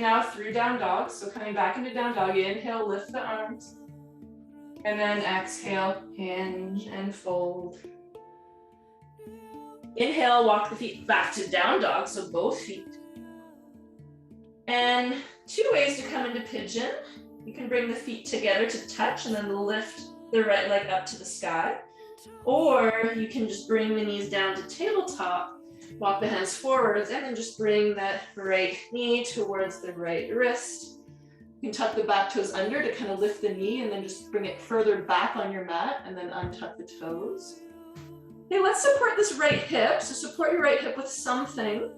now through down dog. So coming back into down dog, inhale, lift the arms. And then exhale, hinge and fold. Inhale, walk the feet back to down dog, so both feet. And 2 ways to come into pigeon. You can bring the feet together to touch and then lift the right leg up to the sky. Or you can just bring the knees down to tabletop, walk the hands forwards, and then just bring that right knee towards the right wrist. You can tuck the back toes under to kind of lift the knee and then just bring it further back on your mat and then untuck the toes. Okay, let's support this right hip. So support your right hip with something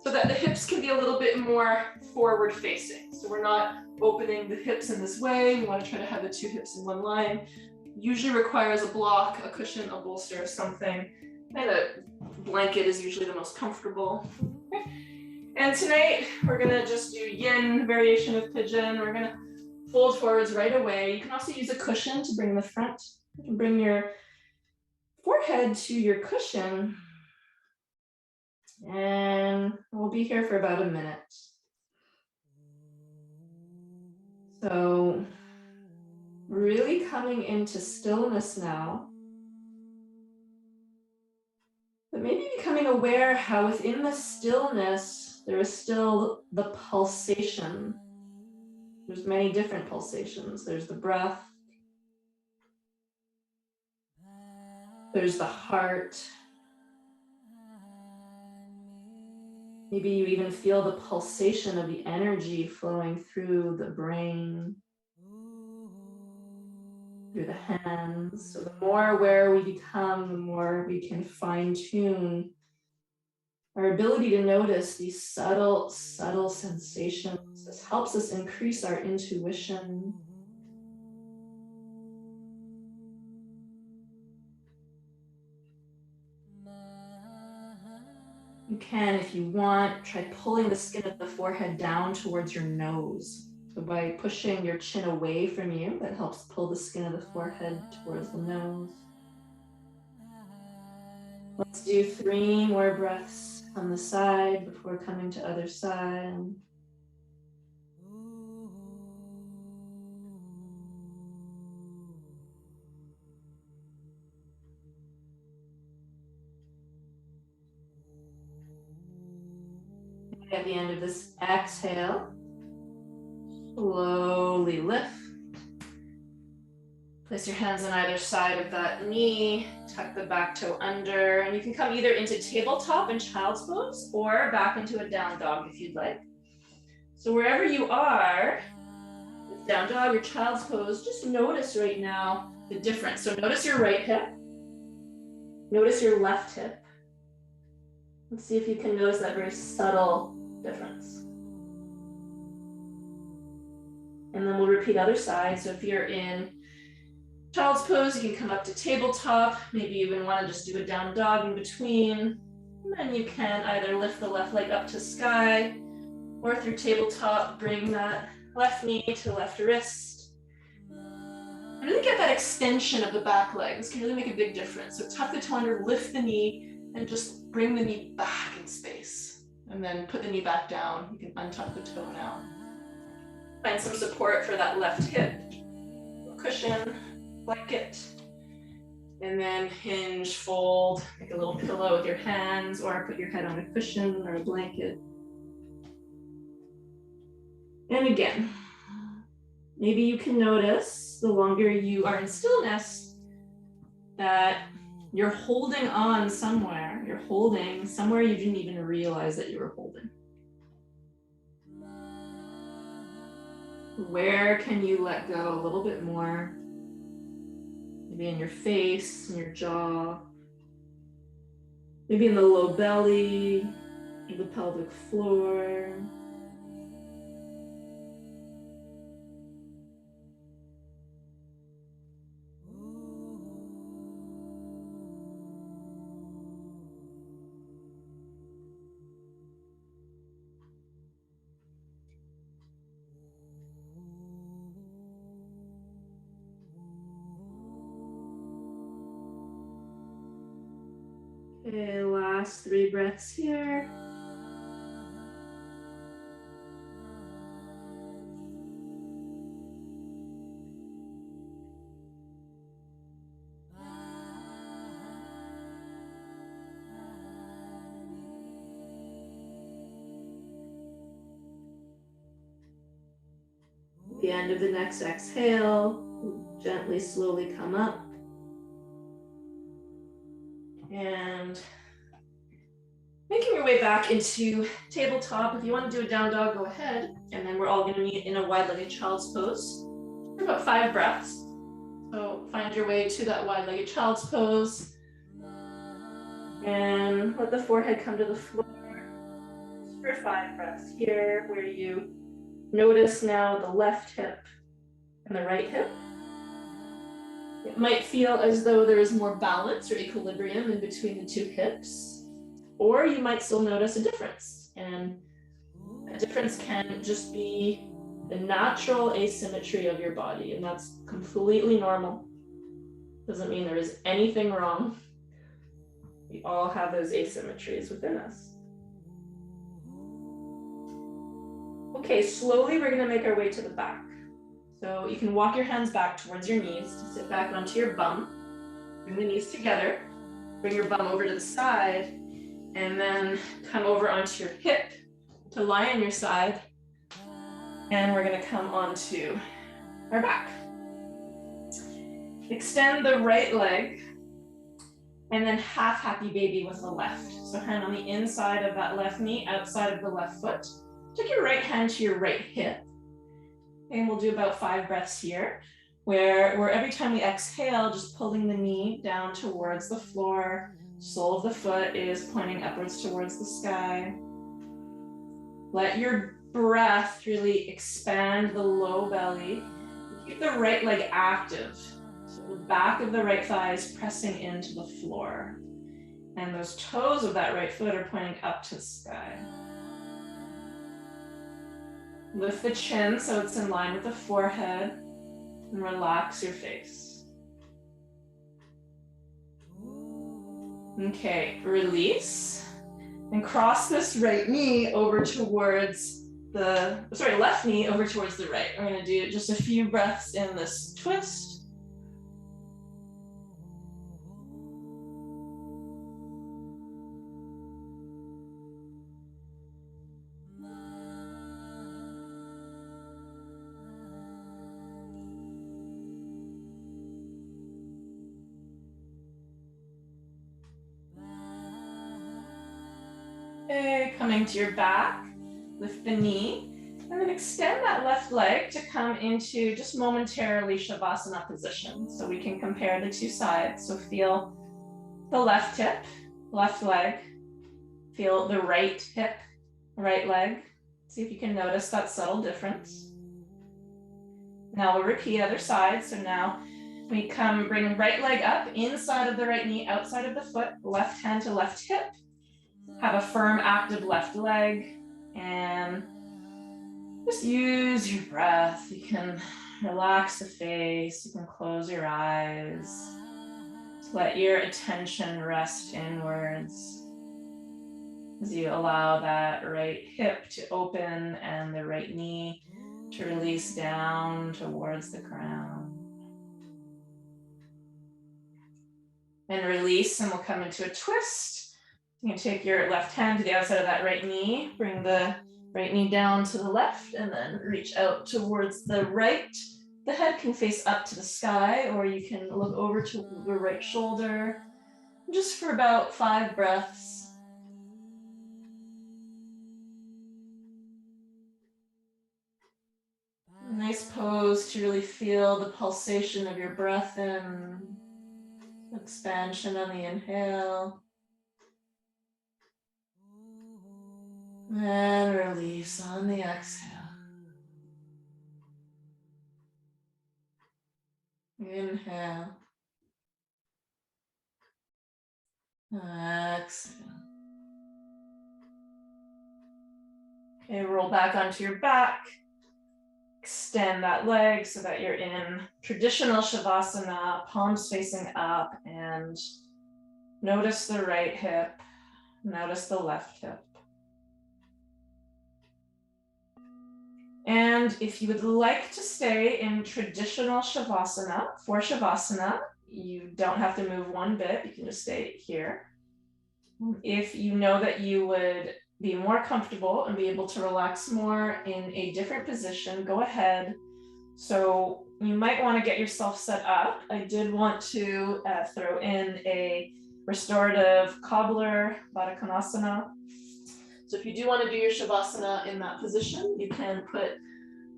so that the hips can be a little bit more forward facing. So we're not opening the hips in this way. We want to try to have the 2 hips in one line. Usually requires a block, a cushion, a bolster, something. And a blanket is usually the most comfortable. Okay. And tonight we're gonna just do yin variation of pigeon. We're gonna fold forwards right away. You can also use a cushion to bring the front. You can bring your forehead to your cushion. And we'll be here for about a minute. So really coming into stillness now. But maybe becoming aware how within the stillness, there is still the pulsation. There's many different pulsations. There's the breath. There's the heart. Maybe you even feel the pulsation of the energy flowing through the brain, through the hands. So the more aware we become, the more we can fine-tune our ability to notice these subtle sensations. This helps us increase our intuition. You can, if you want, try pulling the skin of the forehead down towards your nose. So by pushing your chin away from you, that helps pull the skin of the forehead towards the nose. Let's do 3 more breaths on the side before coming to other side. At the end of this exhale, slowly lift. Place your hands on either side of that knee, tuck the back toe under, and you can come either into tabletop and child's pose or back into a down dog if you'd like. So wherever you are, down dog or child's pose, just notice right now the difference. So notice your right hip, notice your left hip. Let's see if you can notice that very subtle difference. And then we'll repeat other side. So if you're in child's pose, you can come up to tabletop. Maybe you even want to just do a down dog in between. And then you can either lift the left leg up to sky or through tabletop, bring that left knee to left wrist. And really get that extension of the back leg. This can really make a big difference. So tuck the toe under, lift the knee, and just bring the knee back in space. And then put the knee back down. You can untuck the toe now. Find some support for that left hip. Cushion, blanket. And then hinge, fold, make a little pillow with your hands, or put your head on a cushion or a blanket. And again, maybe you can notice the longer you are in stillness that you're holding on somewhere. You're holding somewhere you didn't even realize that you were holding. Where can you let go a little bit more? Maybe in your face, in your jaw, maybe in the low belly, the pelvic floor. Okay, last 3 breaths here. the end of the next exhale, gently, slowly come up. And making your way back into tabletop. If you want to do a down dog, go ahead. And then we're all going to meet in a wide-legged child's pose for about 5 breaths. So find your way to that wide-legged child's pose. And let the forehead come to the floor for 5 breaths here, where you notice now the left hip and the right hip. It might feel as though there is more balance or equilibrium in between the 2 hips, or you might still notice a difference. And a difference can just be the natural asymmetry of your body, and that's completely normal. Doesn't mean there is anything wrong. We all have those asymmetries within us. Okay, slowly we're gonna make our way to the back. So you can walk your hands back towards your knees to sit back onto your bum. Bring the knees together, bring your bum over to the side, and then come over onto your hip to lie on your side. And we're gonna come onto our back. Extend the right leg, and then half happy baby with the left. So hand on the inside of that left knee, outside of the left foot. Take your right hand to your right hip. And we'll do about 5 breaths here, where every time we exhale, just pulling the knee down towards the floor, sole of the foot is pointing upwards towards the sky. Let your breath really expand the low belly. Keep the right leg active. So the back of the right thigh is pressing into the floor. And those toes of that right foot are pointing up to the sky. Lift the chin so it's in line with the forehead, and relax your face. Okay, release, and cross this right knee over towards left knee over towards the right. We're gonna do just a few breaths in this twist. Okay, coming to your back, lift the knee, and then extend that left leg to come into just momentarily Shavasana position. So we can compare the 2 sides. So feel the left hip, left leg, feel the right hip, right leg. See if you can notice that subtle difference. Now we'll repeat other side. So now we bring right leg up, inside of the right knee, outside of the foot, left hand to left hip. Have a firm, active left leg, and just use your breath. You can relax the face, you can close your eyes. Just let your attention rest inwards as you allow that right hip to open and the right knee to release down towards the ground. And release, and we'll come into a twist. You can take your left hand to the outside of that right knee, bring the right knee down to the left, and then reach out towards the right. The head can face up to the sky, or you can look over to the right shoulder, just for about 5 breaths. Nice pose to really feel the pulsation of your breath in, expansion on the inhale. And release on the exhale. Inhale. Exhale. Okay, roll back onto your back. Extend that leg so that you're in traditional Shavasana, palms facing up, and notice the right hip, notice the left hip. And if you would like to stay in traditional Shavasana, for Shavasana, you don't have to move one bit, you can just stay here. If you know that you would be more comfortable and be able to relax more in a different position, go ahead, So you might want to get yourself set up. I did want to throw in a restorative cobbler Baddha Konasana. So if you do want to do your Shavasana in that position, you can put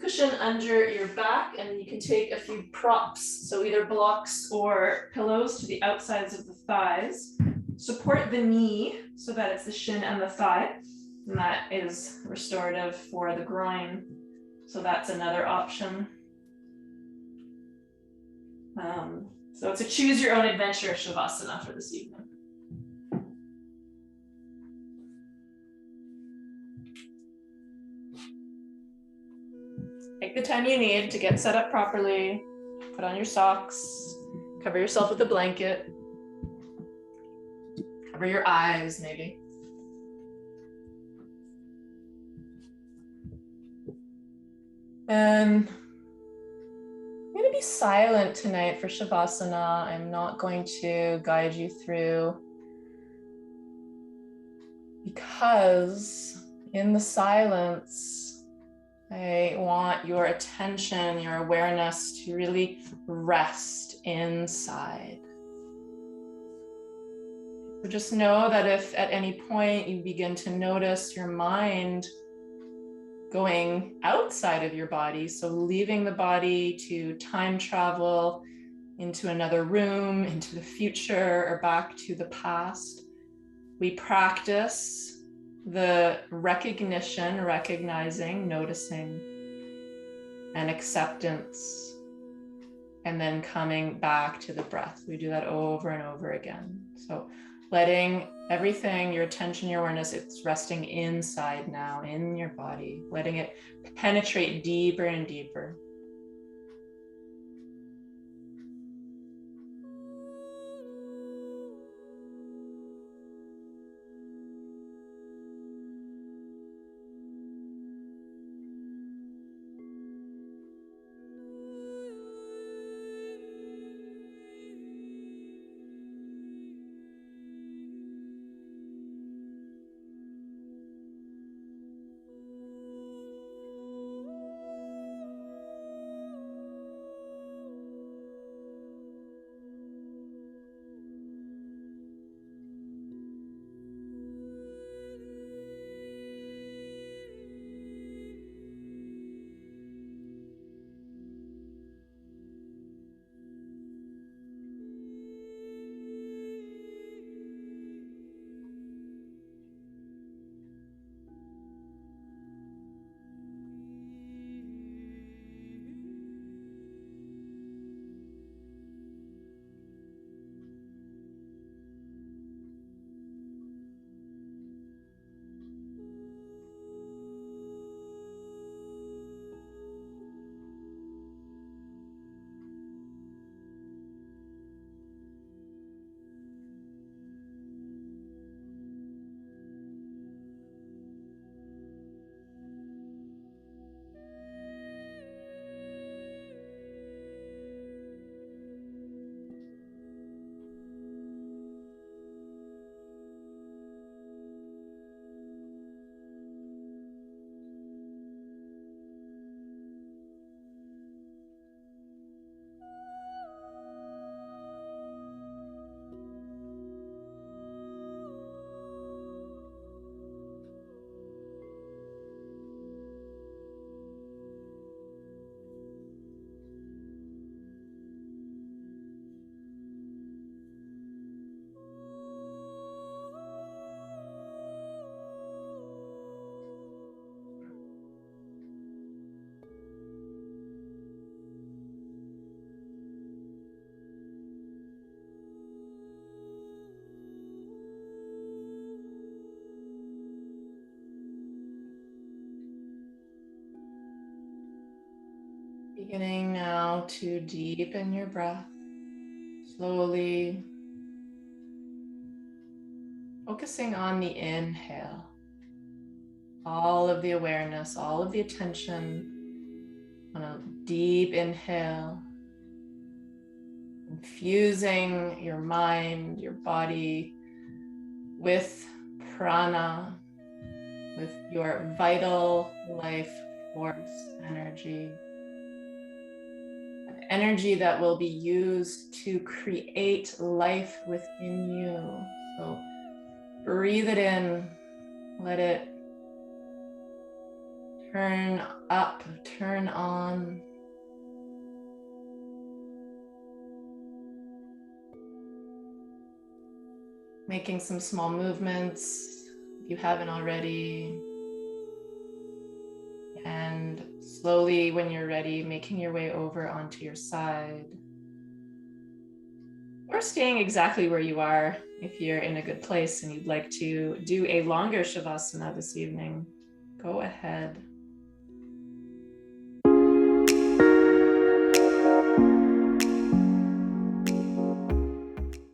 cushion under your back and you can take a few props, so either blocks or pillows to the outsides of the thighs. Support the knee so that it's the shin and the thigh, and that is restorative for the groin. So that's another option. So it's a choose your own adventure Shavasana for this evening. Take the time you need to get set up properly. Put on your socks, cover yourself with a blanket, cover your eyes maybe. And I'm going to be silent tonight for Shavasana. I'm not going to guide you through, because in the silence, I want your attention, your awareness to really rest inside. So just know that if at any point you begin to notice your mind going outside of your body, so leaving the body to time travel into another room, into the future, or back to the past, we practice the recognition, recognizing, noticing, and acceptance, and then coming back to the breath. We do that over and over again. So letting everything, your attention, your awareness, it's resting inside now in your body, letting it penetrate deeper and deeper. Beginning now to deepen your breath, slowly focusing on the inhale, all of the awareness, all of the attention on a deep inhale, infusing your mind, your body with prana, with your vital life force energy. energy that will be used to create life within you. So breathe it in, let it turn up, turn on. Making some small movements if you haven't already. And slowly, when you're ready, making your way over onto your side. Or staying exactly where you are if you're in a good place and you'd like to do a longer Shavasana this evening. Go ahead.